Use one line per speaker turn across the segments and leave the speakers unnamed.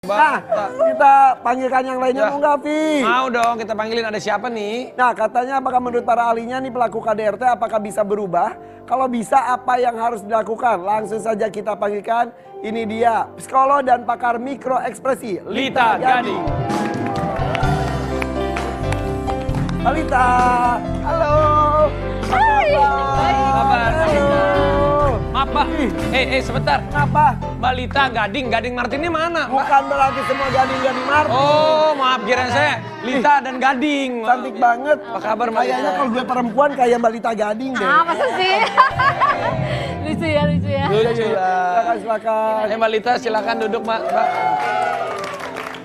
Nah, kita panggilkan yang lainnya mau nggak, Vi?
Mau dong, kita panggilin ada siapa nih?
Nah, katanya apakah menurut para ahlinya nih pelaku KDRT apakah bisa berubah? Kalau bisa, apa yang harus dilakukan? Langsung saja kita panggilkan. Ini dia, psikolog dan pakar mikro ekspresi,
Lita Gading.
Lita, halo.
Hai.
Kabar?
Halo.
Maaf, Mbak. Sebentar.
Kenapa?
Mbak Lita Gading Martinnya mana, Mbak?
Bukan berarti semua gading-gading Martin.
Oh, maaf, kira saya Lita dan Gading.
Cantik banget.
Apa kabar, Mbak Lita?
Kayaknya kalau gue perempuan kayak Mbak Lita Gading deh.
Ah, masa sih? Lucu ya.
Lucu lah.
Silakan.
Mbak Lita, silakan duduk, Mbak.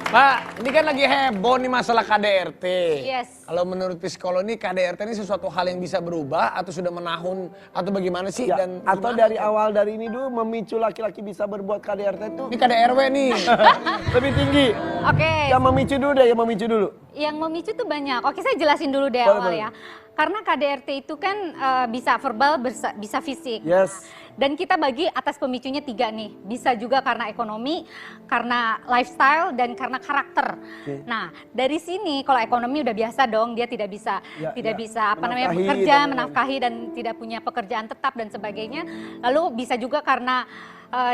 Mbak, ini kan lagi heboh nih masalah KDRT.
Yes.
Kalau menurut psikolog ini KDRT ini sesuatu hal yang bisa berubah atau sudah menahun atau bagaimana sih?
Ya,
Dan
atau
gimana?
dari awal dari ini dulu memicu laki-laki bisa berbuat KDRT itu
Ini KDRW nih.
lebih tinggi.
Oke.
Yang memicu dulu deh, yang memicu dulu.
Yang memicu tuh banyak. Oke, saya jelasin dulu deh
Boleh,
awal
boleh.
ya. Karena KDRT itu kan bisa verbal, bisa fisik.
Yes.
Dan kita bagi atas pemicunya 3 nih. Bisa juga karena ekonomi, karena lifestyle, dan karena karakter.
Oke.
Nah, dari sini kalau ekonomi udah biasa dong, dia tidak bisa
Ya,
bisa
menafkahi
bekerja,
dan-
menafkahi dan tidak punya pekerjaan tetap dan sebagainya. Lalu bisa juga karena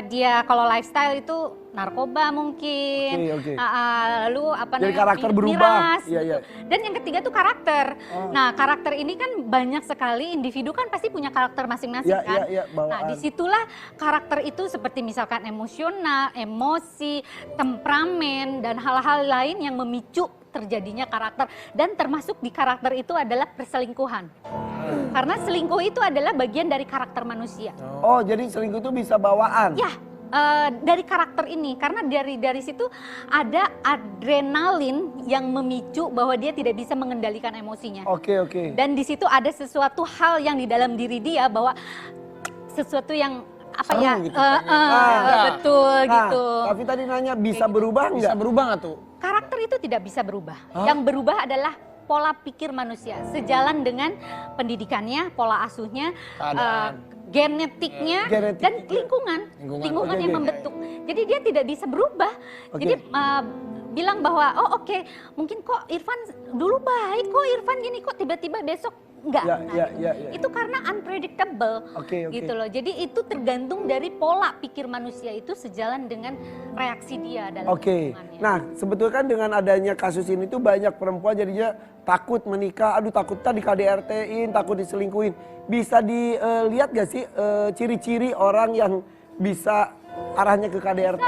dia kalau lifestyle itu narkoba mungkin.
Oke.
Lalu apa
Jadi
namanya?
karakter berubah.
Miras,
Iya, iya.
gitu. Dan yang ketiga tuh karakter.
Oh.
Nah, karakter ini kan banyak sekali individu kan pasti punya karakter masing-masing
Iya,
kan.
iya, bawaan.
Nah, disitulah karakter itu seperti misalkan emosional, emosi, temperamen dan hal-hal lain yang memicu terjadinya karakter, dan termasuk di karakter itu adalah perselingkuhan. Karena selingkuh itu adalah bagian dari karakter manusia.
Oh, jadi selingkuh itu bisa bawaan.
Ya, dari karakter ini, karena dari situ ada adrenalin yang memicu bahwa dia tidak bisa mengendalikan emosinya.
Oke.
Dan di situ ada sesuatu hal yang di dalam diri dia bahwa sesuatu yang apa
Seru
ya?
gitu,
Betul
Nah,
gitu.
tapi tadi nanya bisa
Kayak
berubah
Bisa
nggak?
berubah nggak tuh?
Karakter itu tidak bisa berubah.
Hah?
Yang berubah adalah pola pikir manusia sejalan dengan pendidikannya, pola asuhnya,
Keadaan.
genetiknya,
Genetik.
dan lingkungan
Lingkungan.
yang
Oke.
membentuk. Jadi dia tidak bisa berubah.
Oke.
Jadi bilang bahwa oke, mungkin kok Irfan dulu baik, kok Irfan gini, kok tiba-tiba besok enggak.
Ya.
Itu karena unpredictable.
Oke.
Gitu loh. Jadi itu tergantung dari pola pikir manusia itu sejalan dengan reaksi dia dalam
Oke.
lingkungannya.
Nah, sebetulnya kan dengan adanya kasus ini tuh banyak perempuan jadinya takut menikah. Aduh, takutnya di KDRT-in, takut diselingkuhin. Bisa dilihat gak sih ciri-ciri orang yang bisa arahnya ke KDRT?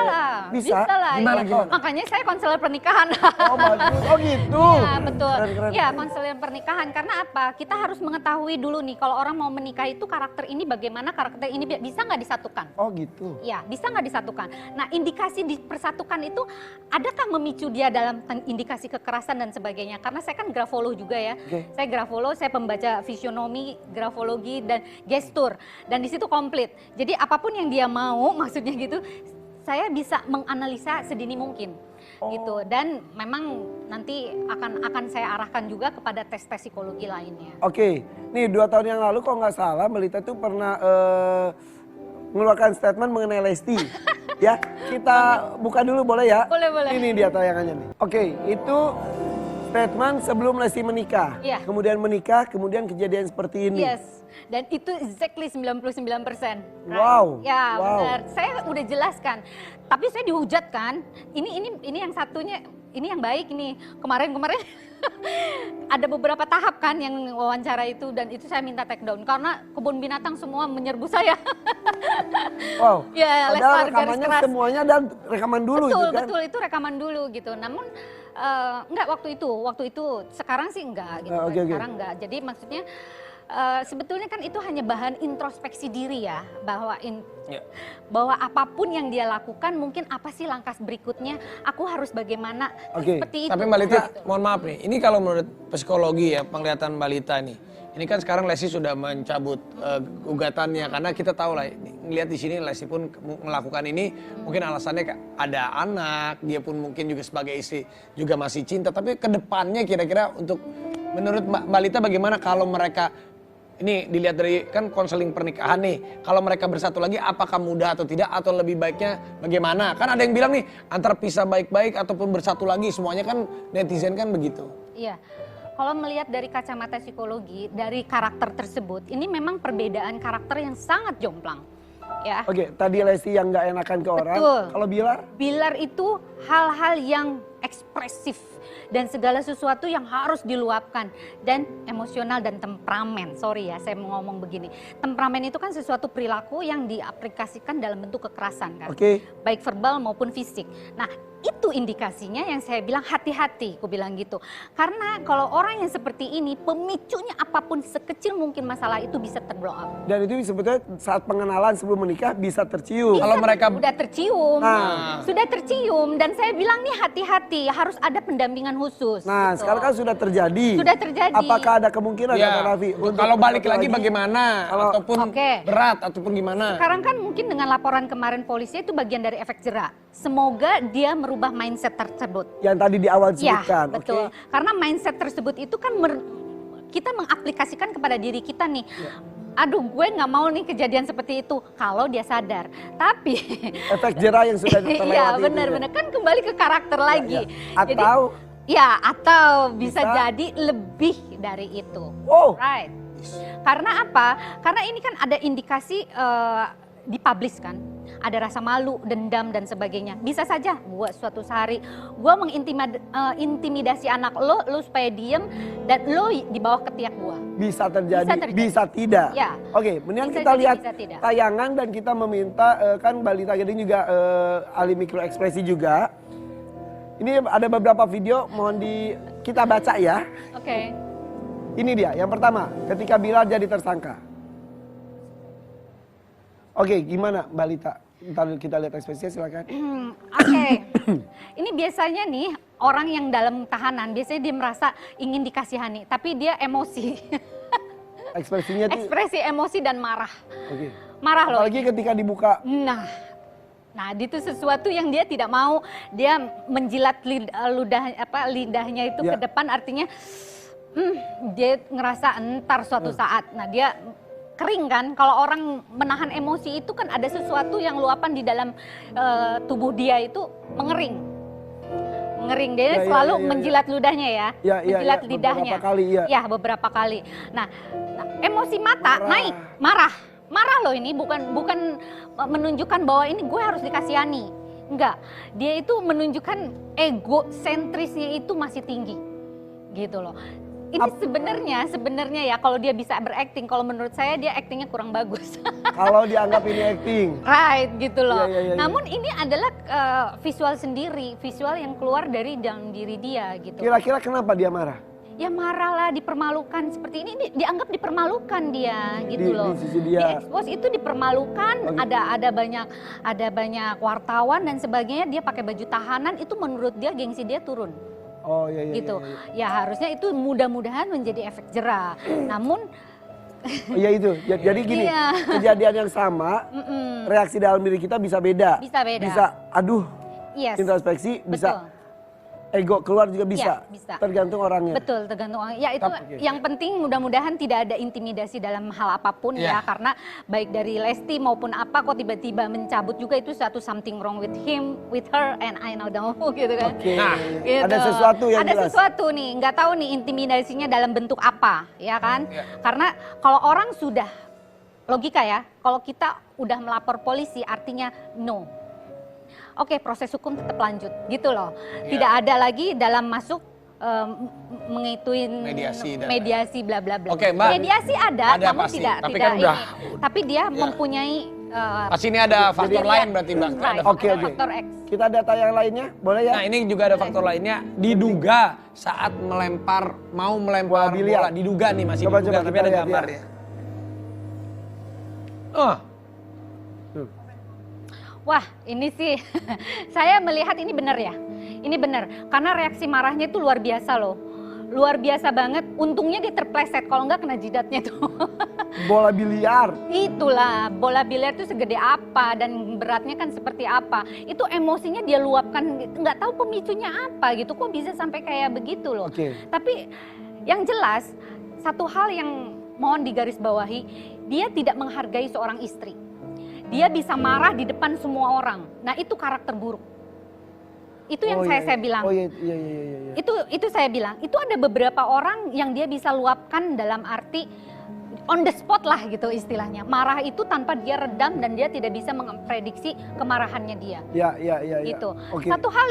Bisa lah.
Gimana,
Iya.
gimana?
Makanya saya konselor pernikahan.
Oh, bagus. Oh, gitu.
Iya, betul.
Keren.
Iya, konselor pernikahan. Karena apa? Kita harus mengetahui dulu nih, kalau orang mau menikah itu karakter ini bagaimana, karakter ini bisa nggak disatukan?
Oh, gitu.
Ya, bisa nggak disatukan? Nah, indikasi dipersatukan itu adakah memicu dia dalam indikasi kekerasan dan sebagainya? Karena saya kan grafolog juga ya.
Oke.
Saya grafolog, saya pembaca fisionomi, grafologi, dan gestur. Dan di situ komplit. Jadi apapun yang dia mau, maksudnya gitu, saya bisa menganalisa sedini mungkin. Gitu. Dan memang nanti akan saya arahkan juga kepada tes-tes psikologi lainnya.
Oke, nih 2 tahun yang lalu kalau nggak salah Mbak Lita tuh pernah mengeluarkan statement mengenai Lesti. Ya, kita buka dulu boleh ya?
Boleh.
Ini dia tayangannya nih. Oke, itu statement sebelum Lesti menikah.
Iya.
Kemudian menikah, kemudian kejadian seperti ini.
Yes, dan itu exactly 99%.
Wow,
Ya,
wow.
benar. Saya udah jelaskan. Tapi saya dihujat kan. Ini yang satunya, ini yang baik nih. Kemarin ada beberapa tahap kan yang wawancara itu, dan itu saya minta take down karena kebun binatang semua menyerbu saya.
Wow.
Ya,
Padahal
lempar garis
rekamannya
keras.
semuanya dan rekaman dulu
Betul,
itu kan.
betul, itu rekaman dulu gitu. Namun enggak waktu itu, sekarang sih enggak gitu.
Oke.
Sekarang enggak. Jadi maksudnya sebetulnya kan itu hanya bahan introspeksi diri ya, bahwa apapun yang dia lakukan mungkin apa sih langkah berikutnya, aku harus bagaimana,
Oke.
seperti itu.
Tapi Mbak Lita,
Gitu.
mohon maaf nih. Ini kalau menurut psikologi ya, penglihatan Mbak Lita nih. Ini kan sekarang Lesti sudah mencabut gugatannya karena kita tahu lah, ngelihat di sini Lesti pun melakukan ini mungkin alasannya ada anak, dia pun mungkin juga sebagai istri juga masih cinta. Tapi ke depannya kira-kira untuk menurut Mbak Lita bagaimana kalau mereka Ini dilihat dari kan konseling pernikahan nih. Kalau mereka bersatu lagi apakah mudah atau tidak atau lebih baiknya bagaimana? Kan ada yang bilang nih antara pisah baik-baik ataupun bersatu lagi, semuanya kan netizen kan begitu.
Iya. Kalau melihat dari kacamata psikologi, dari karakter tersebut, ini memang perbedaan karakter yang sangat jomplang. Ya.
Oke, tadi Lesti yang nggak enakan ke orang.
Betul.
Kalau Bilar?
Bilar itu hal-hal yang ekspresif dan segala sesuatu yang harus diluapkan dan emosional dan temperamen. Sorry ya, saya mau ngomong begini. Temperamen itu kan sesuatu perilaku yang diaplikasikan dalam bentuk kekerasan kan.
Oke.
Baik verbal maupun fisik. Nah, itu indikasinya yang saya bilang hati-hati, aku bilang gitu. Karena kalau orang yang seperti ini, pemicunya apapun sekecil mungkin masalah itu bisa terblow up.
Dan itu sebetulnya saat pengenalan sebelum menikah bisa tercium.
Kalau mereka
Sudah tercium,
Nah.
sudah tercium dan saya bilang nih hati-hati, harus ada pendampingan khusus.
Nah,
gitu.
sekarang kan sudah terjadi.
Sudah terjadi.
Apakah ada kemungkinan
ya,
Kak Raffi? untuk
kalau balik
bersatu
lagi bagaimana
Kalau-
ataupun
Oke.
berat ataupun gimana?
Sekarang kan mungkin dengan laporan kemarin polisi itu bagian dari efek jerak. Semoga dia merubah mindset tersebut.
Yang tadi di awal
Ya,
disebutkan.
betul.
Oke.
Karena mindset tersebut itu kan kita mengaplikasikan kepada diri kita nih.
Ya.
Aduh, gue nggak mau nih kejadian seperti itu kalau dia sadar. Tapi
Efek jerah yang sudah terlewati.
iya
itu
benar-benar kan kembali ke karakter lagi.
ya. Atau-
atau bisa
Bisa-
jadi lebih dari itu.
Oh.
Right. Karena apa? Karena ini kan ada indikasi dipublish kan. Ada rasa malu, dendam dan sebagainya. Bisa saja gua suatu hari gua mengintimidasi anak lo supaya diem dan lo di bawah ketiak gua.
Bisa terjadi,
Bisa terjadi.
bisa tidak.
Ya.
Oke, mendingan
Bisa
kita
jadi,
lihat
bisa tidak.
tayangan dan kita meminta kan Balita Gading juga ahli mikroekspresi juga. Ini ada beberapa video, mohon kita baca ya.
Oke.
Ini dia, yang pertama, ketika Bilar jadi tersangka. Oke, gimana Mbak Lita? Ntar kita lihat ekspresinya silakan.
Oke. Ini biasanya nih orang yang dalam tahanan biasanya dia merasa ingin dikasihani, tapi dia emosi.
Ekspresinya tuh,
Ekspresi emosi dan marah.
oke.
Marah loh.
Apalagi ketika dibuka,
Nah, itu sesuatu yang dia tidak mau, dia menjilat lidahnya itu
Ya.
ke depan, artinya dia ngerasa entar suatu saat. Nah, dia kering kan, kalau orang menahan emosi itu kan ada sesuatu yang luapan di dalam tubuh dia itu mengering. Mengering, dia
Ya, ya,
selalu
ya, ya, ya.
menjilat ludahnya ya,
Ya, ya,
menjilat
ya,
lidahnya.
beberapa kali, ya.
Ya, beberapa kali. Nah, emosi mata naik, marah loh ini, bukan menunjukkan bahwa ini gue harus dikasihani. Enggak, dia itu menunjukkan egosentrisnya itu masih tinggi, gitu loh. Ini sebenarnya ya kalau dia bisa berakting, kalau menurut saya dia aktingnya kurang bagus.
kalau dianggap ini acting.
Right, gitu loh.
Iya, iya, iya.
Namun ini adalah visual sendiri, visual yang keluar dari dalam diri dia, gitu.
Kira-kira kenapa dia marah?
Ya marah lah, dipermalukan seperti ini, dianggap dipermalukan dia, gitu loh.
Di sisi dia.
Di-expose itu dipermalukan,
Oke.
ada banyak wartawan dan sebagainya, dia pakai baju tahanan, itu menurut dia gengsi dia turun.
Oh iya, iya.
Gitu.
Iya, iya.
Ya harusnya itu mudah-mudahan menjadi efek jerah. Namun
Oh, iya itu. Jadi gini,
Iya.
kejadian yang sama, reaksi dalam diri kita bisa beda.
Bisa beda.
Bisa, aduh,
yes,
introspeksi, bisa
betul.
ego keluar juga bisa.
Iya, bisa.
Tergantung orangnya.
Betul, tergantung orang. Ya itu
Oke.
yang penting mudah-mudahan tidak ada intimidasi dalam hal apapun
Iya.
ya, karena baik dari Lesti maupun apa kok tiba-tiba mencabut juga itu suatu something wrong with him, with her, and I know gitu kan.
Oke.
Nah,
Gitu.
Ada sesuatu yang
ada
jelas.
sesuatu nih, nggak tahu nih intimidasinya dalam bentuk apa, ya kan?
Iya.
Karena kalau orang sudah logika ya, kalau kita udah melapor polisi artinya no. Oke, proses hukum tetap lanjut, gitu loh.
Iya.
Tidak ada lagi dalam masuk mengituin
Mediasi dan-
mediasi bla bla bla.
Oke, Mbak.
Mediasi ada,
Ada
namun
pasti,
tidak
tapi
tidak
kan udah-
ini. Tapi dia mempunyai
Pas ini ada faktor
jadi-
lain berarti Mbak.
Right.
Ada
Oke,
Ada
oke.
faktor X.
Kita ada tayang lainnya, boleh ya?
Nah ini juga ada faktor lainnya, diduga saat mau melempar
Bola biliar.
bola, diduga nih masih
Coba,
diduga,
coba
tapi
kita
ada
lihat,
gambarnya.
Tuh.
Wah, ini sih saya melihat ini benar ya. Ini benar karena reaksi marahnya itu luar biasa loh. Luar biasa banget. Untungnya dia terpleset, kalau enggak kena jidatnya tuh.
Bola biliar.
Itulah, bola biliar itu segede apa dan beratnya kan seperti apa. Itu emosinya dia luapkan, nggak tahu pemicunya apa gitu. Kok bisa sampai kayak begitu loh.
Oke.
Tapi yang jelas satu hal yang mohon digarisbawahi, dia tidak menghargai seorang istri. Dia bisa marah di depan semua orang. Nah, itu karakter buruk. Itu yang saya bilang.
Oh iya.
Itu saya bilang. Itu ada beberapa orang yang dia bisa luapkan dalam arti on the spot lah gitu istilahnya. Marah itu tanpa dia redam dan dia tidak bisa memprediksi kemarahannya dia.
Iya.
Gitu.
Oke.
Satu hal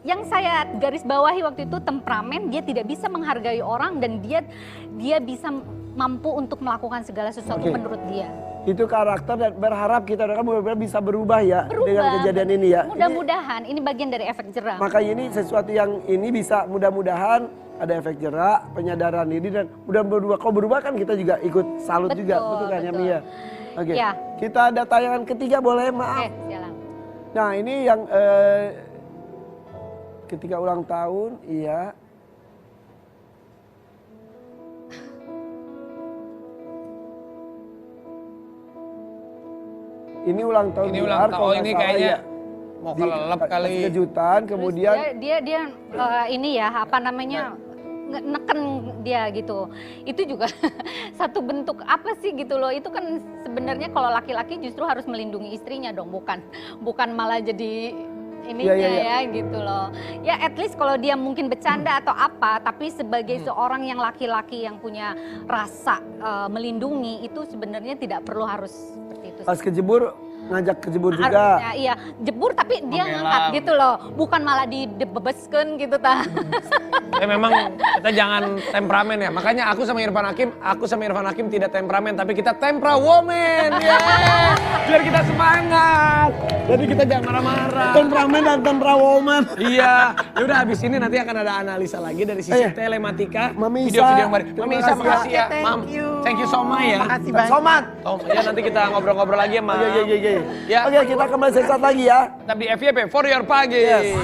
yang saya garis bawahi waktu itu temperamen, dia tidak bisa menghargai orang dan dia bisa mampu untuk melakukan segala sesuatu menurut dia.
Itu karakter dan berharap kita mudah-mudahan bisa berubah ya
Berubah.
dengan kejadian ini ya.
Mudah-mudahan ini bagian dari efek jerah.
Makanya ini sesuatu yang ini bisa mudah-mudahan ada efek jerak, penyadaran diri dan mudah-mudahan kalau berubah kan kita juga ikut salut juga, betul kan ya Mia? Oke.
Ya.
Kita ada tayangan ketiga boleh maaf.
Silakan.
Nah ini yang ketika ulang tahun, iya. Ini ulang tahun.
Ini ulang tahun, ini kayaknya mau kelelep kali.
Kejutan, kemudian.
Terus dia ini ya apa namanya neken dia gitu. Itu juga satu bentuk apa sih gitu loh. Itu kan sebenarnya kalau laki-laki justru harus melindungi istrinya dong, bukan malah jadi ininya ya gitu loh. Ya at least kalau dia mungkin bercanda atau apa, tapi sebagai seorang yang laki-laki yang punya rasa melindungi itu sebenarnya tidak perlu harus seperti itu.
Pas kejebur ngajak kejebur juga.
Harusnya, iya, jebur tapi dia ngangkat gitu loh, bukan malah dibebeskan gitu ta.
Ya memang kita jangan temperamen ya. Makanya aku sama Irfan Hakim tidak temperamen, tapi kita tempera woman. Yeah. Biar kita semangat. Jadi kita jangan marah-marah.
Temperamen dan tempera woman.
Iya. Ya udah habis ini nanti akan ada analisa lagi dari sisi telematika,
Mami
video-video yang
Isa,
baru. Mami Isa makasih ya, Mam. Thank you so much ya.
Makasih banyak.
Somat.
Ya nanti kita ngobrol-ngobrol lagi ya, Mam.
Iya.
Ya.
Oke, kita kembali sesaat lagi ya.
Tetap di FYP for your pagi.
Yes.